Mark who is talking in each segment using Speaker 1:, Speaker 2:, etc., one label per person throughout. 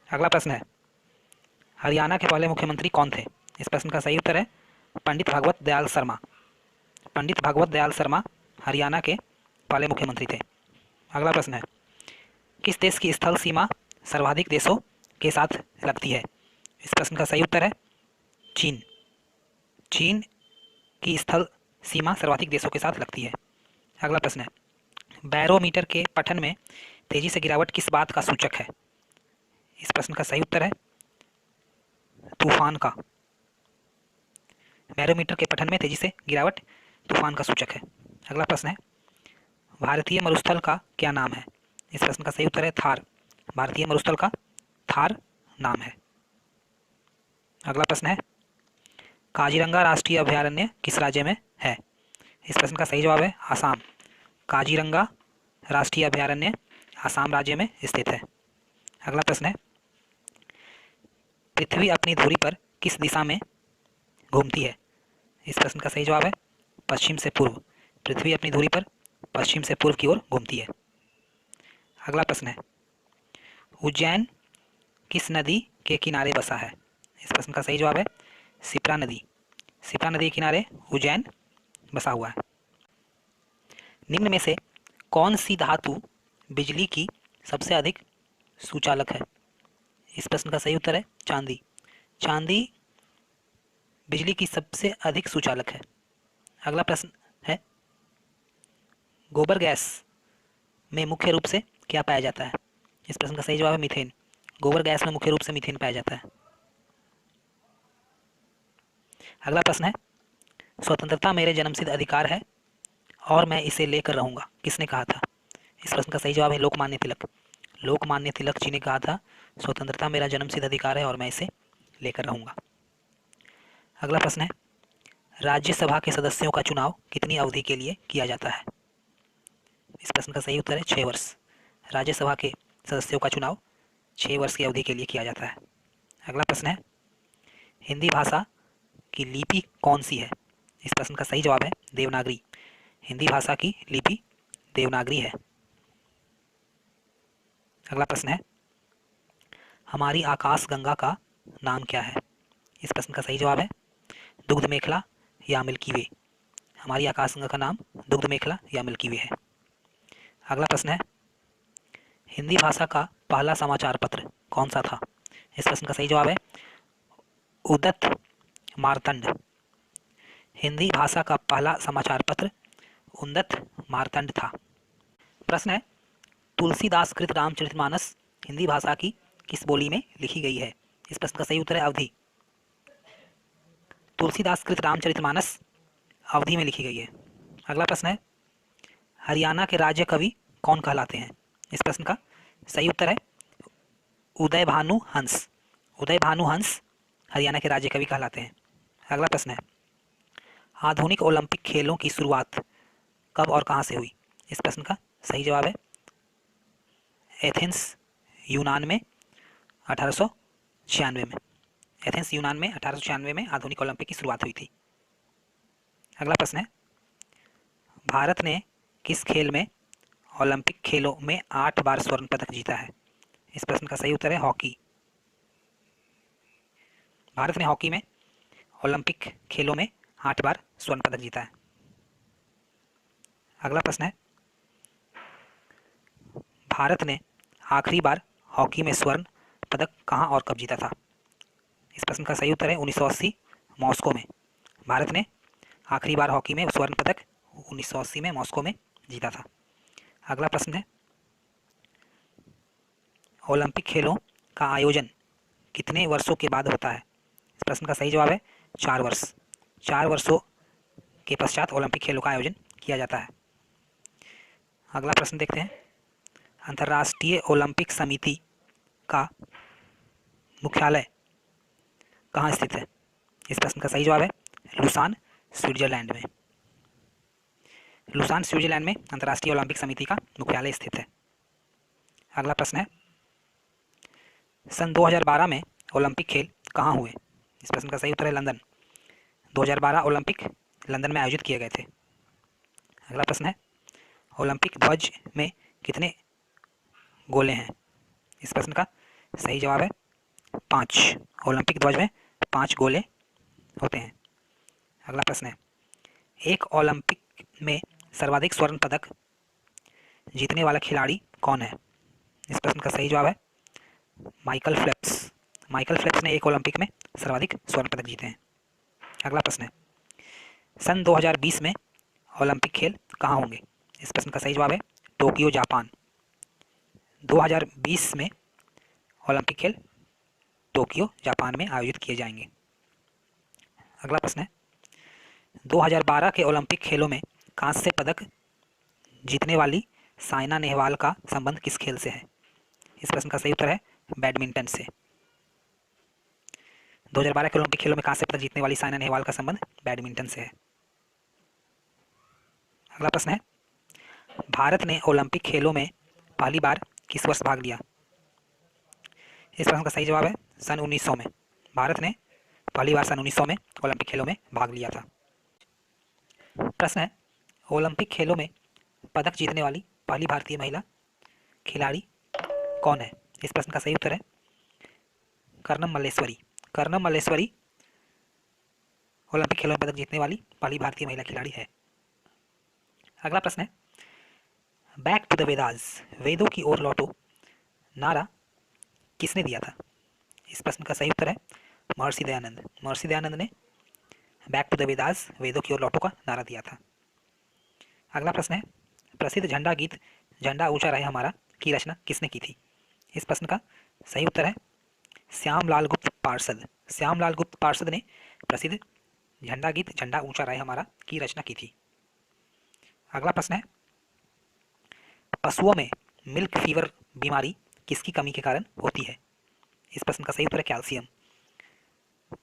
Speaker 1: अगला प्रश्न है, हरियाणा के पहले मुख्यमंत्री कौन थे? इस प्रश्न का सही उत्तर है पंडित भगवत दयाल शर्मा। पंडित भगवत दयाल शर्मा हरियाणा के पहले मुख्यमंत्री थे। अगला प्रश्न है, किस देश की स्थल सीमा सर्वाधिक देशों के साथ लगती है? इस प्रश्न का सही उत्तर है चीन। चीन की स्थल सीमा सर्वाधिक देशों के साथ लगती है। अगला प्रश्न है, बैरोमीटर के पठन में तेजी से गिरावट किस बात का सूचक है? इस प्रश्न का सही उत्तर है तूफान का। बैरोमीटर के पठन में तेजी से गिरावट तूफान का सूचक है। अगला प्रश्न है, भारतीय मरुस्थल का क्या नाम है? इस प्रश्न का सही उत्तर है थार। भारतीय मरुस्थल का थार नाम है। अगला प्रश्न है, काजीरंगा राष्ट्रीय अभयारण्य किस राज्य में है? इस प्रश्न का सही जवाब है आसाम। काजीरंगा राष्ट्रीय अभयारण्य आसाम राज्य में स्थित है। अगला प्रश्न है, पृथ्वी अपनी धुरी पर किस दिशा में घूमती है? इस प्रश्न का सही जवाब है पश्चिम से पूर्व। पृथ्वी अपनी धुरी पर पश्चिम से पूर्व की ओर घूमती है। अगला प्रश्न है, उज्जैन किस नदी के किनारे बसा है? इस प्रश्न का सही जवाब है शिप्रा नदी। शिप्रा नदी के किनारे उज्जैन बसा हुआ है। निम्न में से कौन सी धातु बिजली की सबसे अधिक सुचालक है? इस प्रश्न का सही उत्तर है चांदी। चांदी बिजली की सबसे अधिक सुचालक है। अगला प्रश्न है, गोबर गैस में मुख्य रूप से क्या पाया जाता है? इस प्रश्न का सही जवाब है मीथेन। गोबर गैस में मुख्य रूप से मीथेन पाया जाता है। अगला प्रश्न है, स्वतंत्रता मेरे जन्मसिद्ध अधिकार है और मैं इसे लेकर रहूंगा, किसने कहा था? इस प्रश्न का सही जवाब है लोकमान्य तिलक। लोकमान्य तिलक जी ने कहा था स्वतंत्रता मेरा जन्मसिद्ध अधिकार है और मैं इसे लेकर रहूंगा। अगला प्रश्न है, राज्यसभा के सदस्यों का चुनाव कितनी अवधि के लिए किया जाता है? इस प्रश्न का सही उत्तर है 6 वर्ष। राज्यसभा के सदस्यों का चुनाव 6 वर्ष की अवधि के लिए किया जाता है। अगला प्रश्न है, हिंदी भाषा की लिपि कौन सी है? इस प्रश्न का सही जवाब है देवनागरी। हिंदी भाषा की लिपि देवनागरी है। अगला प्रश्न है, हमारी आकाश गंगा का नाम क्या है? इस प्रश्न का सही जवाब है दुग्ध मेखला या मिल्की वे। हमारी आकाश गंगा का नाम दुग्ध मेखला या मिल्की वे है। अगला प्रश्न है, हिंदी भाषा का पहला समाचार पत्र कौन सा था? इस प्रश्न का सही जवाब है उदत मार्तंड। हिंदी भाषा का पहला समाचार पत्र उदत मार्तंड था। प्रश्न है, तुलसीदास कृत रामचरितमानस हिंदी भाषा की किस बोली में लिखी गई है? इस प्रश्न का सही उत्तर है अवधी। तुलसीदास कृत रामचरितमानस अवधी में लिखी गई है। अगला प्रश्न है, हरियाणा के राज्य कवि कौन कहलाते हैं? इस प्रश्न का सही उत्तर है उदय भानु हंस। उदय भानु हंस हरियाणा के राज्य कवि कहलाते हैं। अगला प्रश्न है, आधुनिक ओलंपिक खेलों की शुरुआत कब और कहां से हुई? इस प्रश्न का सही जवाब है एथेंस यूनान में 1896 में। एथेंस यूनान में 1896 में आधुनिक ओलंपिक की शुरुआत हुई थी। अगला प्रश्न है, भारत ने किस खेल में ओलंपिक खेलों में 8 बार स्वर्ण पदक जीता है? इस प्रश्न का सही उत्तर है हॉकी। भारत ने हॉकी में ओलंपिक खेलों में 8 बार स्वर्ण पदक जीता है। अगला प्रश्न है, भारत ने आखिरी बार हॉकी में स्वर्ण पदक कहां और कब जीता था? इस प्रश्न का सही उत्तर है 1980 मॉस्को में। भारत ने आखिरी बार हॉकी में स्वर्ण पदक 1980 में मॉस्को में जीता था। अगला प्रश्न है, ओलंपिक खेलों का आयोजन कितने वर्षों के बाद होता है? इस प्रश्न का सही जवाब है 4 वर्ष। 4 वर्षों के पश्चात ओलंपिक खेलों का आयोजन किया जाता है। अगला प्रश्न देखते हैं, अंतर्राष्ट्रीय ओलंपिक समिति का मुख्यालय कहाँ स्थित है? इस प्रश्न का सही जवाब है लुसान स्विट्जरलैंड में। लुसान स्विट्जरलैंड में अंतर्राष्ट्रीय ओलंपिक समिति का मुख्यालय स्थित है। अगला प्रश्न है, सन 2012 में ओलंपिक खेल कहाँ हुए? इस प्रश्न का सही उत्तर है लंदन। 2012 ओलंपिक लंदन में आयोजित किए गए थे। अगला प्रश्न है, ओलंपिक ध्वज में कितने गोले हैं? इस प्रश्न का सही जवाब है 5। ओलंपिक ध्वज में 5 गोले होते हैं। अगला प्रश्न है, एक ओलंपिक में सर्वाधिक स्वर्ण पदक जीतने वाला खिलाड़ी कौन है? इस प्रश्न का सही जवाब है माइकल फेल्प्स। माइकल फेल्प्स ने एक ओलंपिक में सर्वाधिक स्वर्ण पदक जीते हैं। अगला प्रश्न है, सन 2020 में ओलंपिक खेल कहाँ होंगे? इस प्रश्न का सही जवाब है टोक्यो, जापान। 2020 में ओलंपिक खेल टोक्यो, जापान में आयोजित किए जाएंगे। अगला प्रश्न है, 2012 के ओलंपिक खेलों में कांस्य पदक जीतने वाली साइना नेहवाल का संबंध किस खेल से है? इस प्रश्न का सही उत्तर है बैडमिंटन से। 2012 के ओलंपिक खेलों में कांस्य पदक जीतने वाली साइना नेहवाल का संबंध बैडमिंटन से है। अगला प्रश्न है, भारत ने ओलंपिक खेलों में पहली बार किस वर्ष भाग लिया? इस प्रश्न का सही जवाब है सन 1900 में। भारत ने पहली बार सन 1900 में ओलंपिक खेलों में भाग लिया था। प्रश्न है, ओलंपिक खेलों में पदक जीतने वाली पहली भारतीय महिला खिलाड़ी कौन है? इस प्रश्न का सही उत्तर है कर्णम मल्लेश्वरी। कर्णम मल्लेश्वरी ओलंपिक खेलों में पदक जीतने वाली पहली भारतीय महिला खिलाड़ी है। अगला प्रश्न है, बैक टू द वेदास, वेदों की ओर लौटो नारा किसने दिया था? इस प्रश्न का सही उत्तर है महर्षि दयानंद। महर्षि दयानंद ने बैक टू द वेदास, वेदों की ओर लौटो का नारा दिया था। अगला प्रश्न है, प्रसिद्ध झंडा गीत झंडा ऊंचा रहे हमारा की रचना किसने की थी? इस प्रश्न का सही उत्तर है श्यामलाल गुप्त पार्षद। श्यामलाल गुप्त पार्षद ने प्रसिद्ध झंडा गीत झंडा ऊंचा रहे हमारा की रचना की थी। अगला प्रश्न है, पशुओं में मिल्क फीवर बीमारी किसकी कमी के कारण होती है? इस प्रश्न का सही उत्तर है कैल्शियम।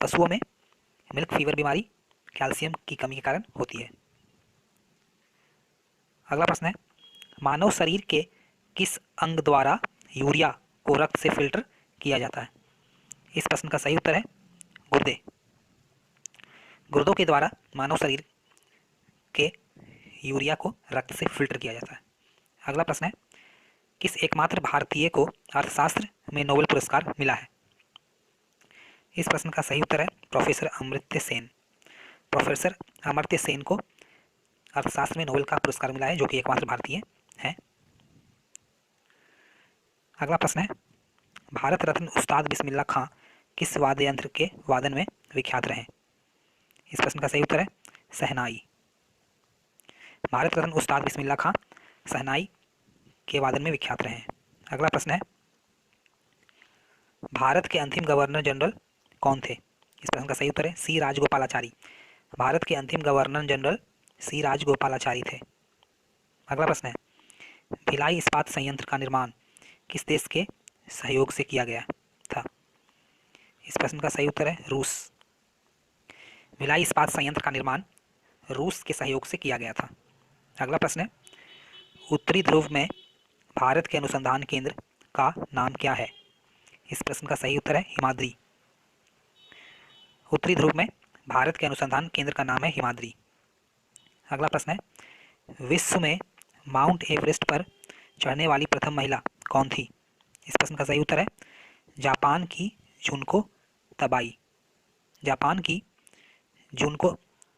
Speaker 1: पशुओं में मिल्क फीवर बीमारी कैल्शियम की कमी के कारण होती है। अगला प्रश्न है, मानव शरीर के किस अंग द्वारा यूरिया को रक्त से फिल्टर किया जाता है? इस प्रश्न का सही उत्तर है गुर्दे। गुर्दों के द्वारा मानव शरीर के यूरिया को रक्त से फिल्टर किया जाता है। अगला प्रश्न है, किस एकमात्र भारतीय को अर्थशास्त्र में नोबेल पुरस्कार मिला है? इस प्रश्न का सही उत्तर है प्रोफेसर अमर्त्य सेन। प्रोफेसर अमर्त्य सेन को अर्थशास्त्र में नोबेल का पुरस्कार मिला है, जो कि एकमात्र भारतीय है। अगला प्रश्न है, भारत रत्न उस्ताद बिस्मिल्लाह खां किस वाद्य यंत्र के वादन में विख्यात रहे? इस प्रश्न का सही उत्तर है शहनाई। भारत रत्न उस्ताद बिस्मिल्लाह खां शहनाई के वादन में विख्यात रहे हैं। अगला प्रश्न है, भारत के अंतिम गवर्नर जनरल कौन थे? इस प्रश्न का सही उत्तर है सी राजगोपालाचारी। भारत के अंतिम गवर्नर जनरल सी राजगोपालाचारी थे। अगला प्रश्न है, भिलाई इस्पात संयंत्र का निर्माण किस देश के सहयोग से किया गया था? इस प्रश्न का सही उत्तर है रूस। भिलाई इस्पात संयंत्र का निर्माण रूस के सहयोग से किया गया था। अगला प्रश्न है, उत्तरी ध्रुव में भारत के अनुसंधान केंद्र का नाम क्या है? इस प्रश्न का सही उत्तर है हिमाद्री। उत्तरी ध्रुव में भारत के अनुसंधान केंद्र का नाम है हिमाद्री। अगला प्रश्न है, विश्व में माउंट एवरेस्ट पर चढ़ने वाली प्रथम महिला कौन थी? इस प्रश्न का सही उत्तर है जापान की जुनको तबाई। जापान की जुनको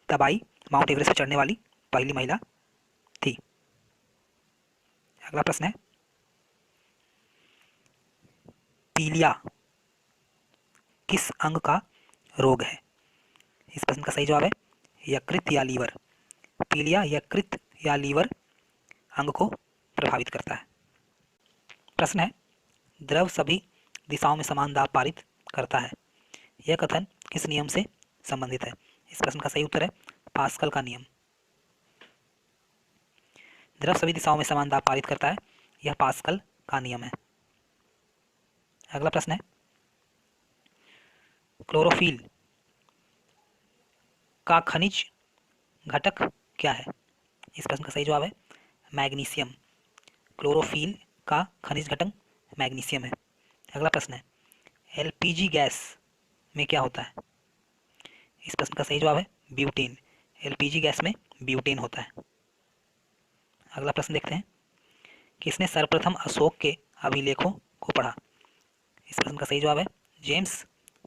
Speaker 1: तबाई माउंट एवरेस्ट पर चढ़ने वाली पहली महिला थी। अगला प्रश्न है, पीलिया किस अंग का रोग है? इस प्रश्न का सही जवाब है यकृत या लीवर। पीलिया यकृत या लीवर अंग को प्रभावित करता है। प्रश्न है, द्रव सभी दिशाओं में समान दाब पारित करता है, यह कथन किस नियम से संबंधित है? इस प्रश्न का सही उत्तर है पास्कल का नियम। द्रव सभी दिशाओं में समान दाब पारित करता है, यह पास्कल का नियम है। अगला प्रश्न है, क्लोरोफिल का खनिज घटक क्या है? इस प्रश्न का सही जवाब है मैग्नीशियम। क्लोरोफिल का खनिज घटक मैग्नीशियम है। अगला प्रश्न है, एलपीजी गैस में क्या होता है? इस प्रश्न का सही जवाब है ब्यूटेन। एलपीजी गैस में ब्यूटेन होता है। अगला प्रश्न देखते हैं, किसने सर्वप्रथम अशोक के अभिलेखों को पढ़ा? इस प्रश्न का सही जवाब है जेम्स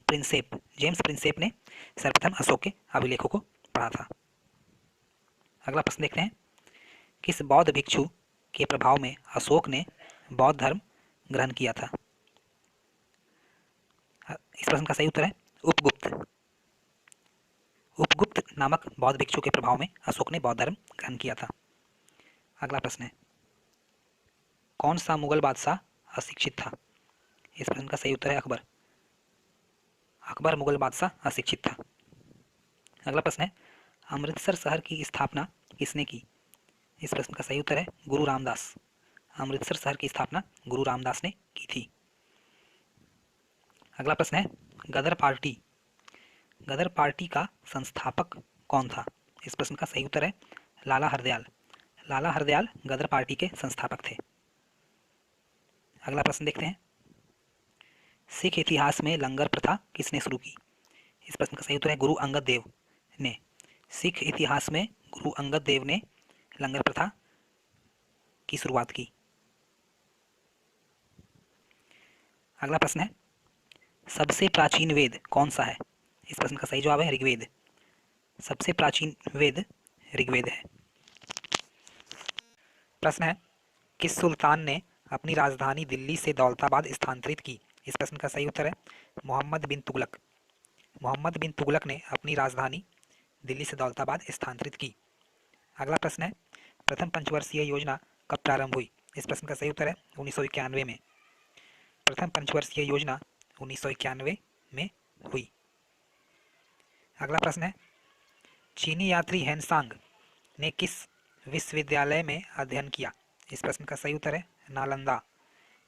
Speaker 1: प्रिंसेप। जेम्स प्रिंसेप ने सर्वप्रथम अशोक के अभिलेखों को पढ़ा था। अगला प्रश्न देखते हैं, किस बौद्ध भिक्षु के प्रभाव में अशोक ने बौद्ध धर्म ग्रहण किया था? इस प्रश्न का सही उत्तर है उपगुप्त। उपगुप्त नामक बौद्ध भिक्षु के प्रभाव में अशोक ने बौद्ध धर्म ग्रहण किया था। अगला प्रश्न है, कौन सा मुगल बादशाह अशिक्षित था? इस प्रश्न का सही उत्तर है अकबर। अकबर मुगल बादशाह अशिक्षित था। अगला प्रश्न है, अमृतसर शहर की स्थापना किसने की? इस प्रश्न का सही उत्तर है गुरु रामदास। अमृतसर शहर की स्थापना गुरु रामदास ने की थी। अगला प्रश्न है, गदर पार्टी गदर पार्टी का संस्थापक कौन था? इस प्रश्न का सही उत्तर है लाला हरदयाल। लाला हरदयाल गदर पार्टी के संस्थापक थे। अगला प्रश्न देखते हैं, सिख इतिहास में लंगर प्रथा किसने शुरू की? इस प्रश्न का सही उत्तर है गुरु अंगद देव ने। सिख इतिहास में गुरु अंगद देव ने लंगर प्रथा की शुरुआत की। अगला प्रश्न है, सबसे प्राचीन वेद कौन सा है? इस प्रश्न का सही जवाब है ऋग्वेद। सबसे प्राचीन वेद ऋग्वेद है। प्रश्न है, किस सुल्तान ने अपनी राजधानी दिल्ली से दौलताबाद स्थानांतरित की? इस प्रश्न का सही उत्तर है मोहम्मद बिन तुगलक। मोहम्मद बिन तुगलक ने अपनी राजधानी दिल्ली से दौलताबाद स्थानांतरित की। अगला प्रश्न है, प्रथम पंचवर्षीय योजना कब प्रारंभ हुई? इस प्रश्न का सही उत्तर है 1991 में। प्रथम पंचवर्षीय योजना 1991 में हुई। अगला प्रश्न है, चीनी यात्री हेनसांग ने किस विश्वविद्यालय में अध्ययन किया? इस प्रश्न का सही उत्तर है नालंदा।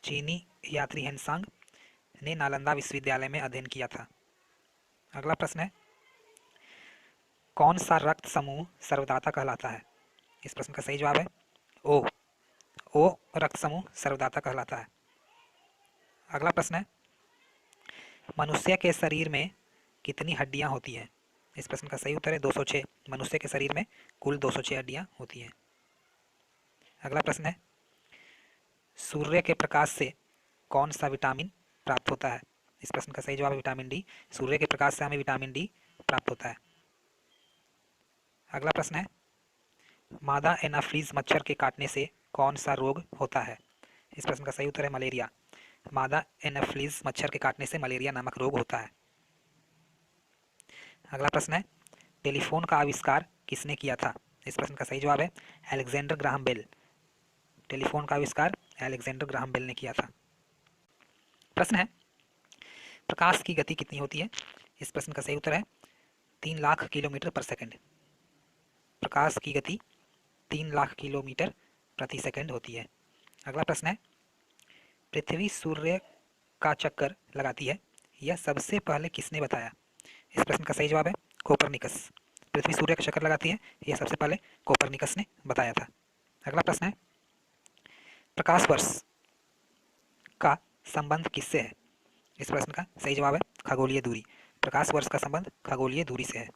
Speaker 1: चीनी यात्री हेनसांग ने नालंदा विश्वविद्यालय में अध्ययन किया था। अगला प्रश्न है, कौन सा रक्त समूह सर्वदाता कहलाता है? इस प्रश्न का सही जवाब है ओ। ओ रक्त समूह सर्वदाता कहलाता है। अगला प्रश्न है, मनुष्य के शरीर में कितनी हड्डियां होती हैं? इस प्रश्न का सही उत्तर है 206। मनुष्य के शरीर में कुल 206 हड्डियां होती हैं। अगला प्रश्न है, सूर्य के प्रकाश से कौन सा विटामिन प्राप्त होता है? इस प्रश्न का सही जवाब है विटामिन डी। सूर्य के प्रकाश से हमें विटामिन डी प्राप्त होता है। अगला प्रश्न है, मादा एनाफ्रीज मच्छर के काटने से कौन सा रोग होता है? इस प्रश्न का सही उत्तर है मलेरिया। मादा एनाफ्रीज मच्छर के काटने से मलेरिया नामक रोग होता है। अगला प्रश्न है, टेलीफोन का आविष्कार किसने किया था? इस प्रश्न का सही जवाब है अलेक्जेंडर ग्राहम बेल। टेलीफोन का आविष्कार अलेक्जेंडर ग्राहम बेल ने किया था। प्रश्न है, प्रकाश की गति कितनी होती है? इस प्रश्न का सही उत्तर है 3 लाख किलोमीटर पर सेकंड। प्रकाश की गति 3 लाख किलोमीटर प्रति सेकंड होती है। अगला प्रश्न है, पृथ्वी सूर्य का चक्कर लगाती है, यह सबसे पहले किसने बताया? इस प्रश्न का सही जवाब है कोपरनिकस। पृथ्वी सूर्य का चक्कर लगाती है, यह सबसे पहले कोपरनिकस ने बताया था। अगला प्रश्न है, प्रकाश वर्ष का संबंध किससे है? इस प्रश्न का सही जवाब है खगोलीय दूरी। प्रकाश वर्ष का संबंध खगोलीय दूरी से है।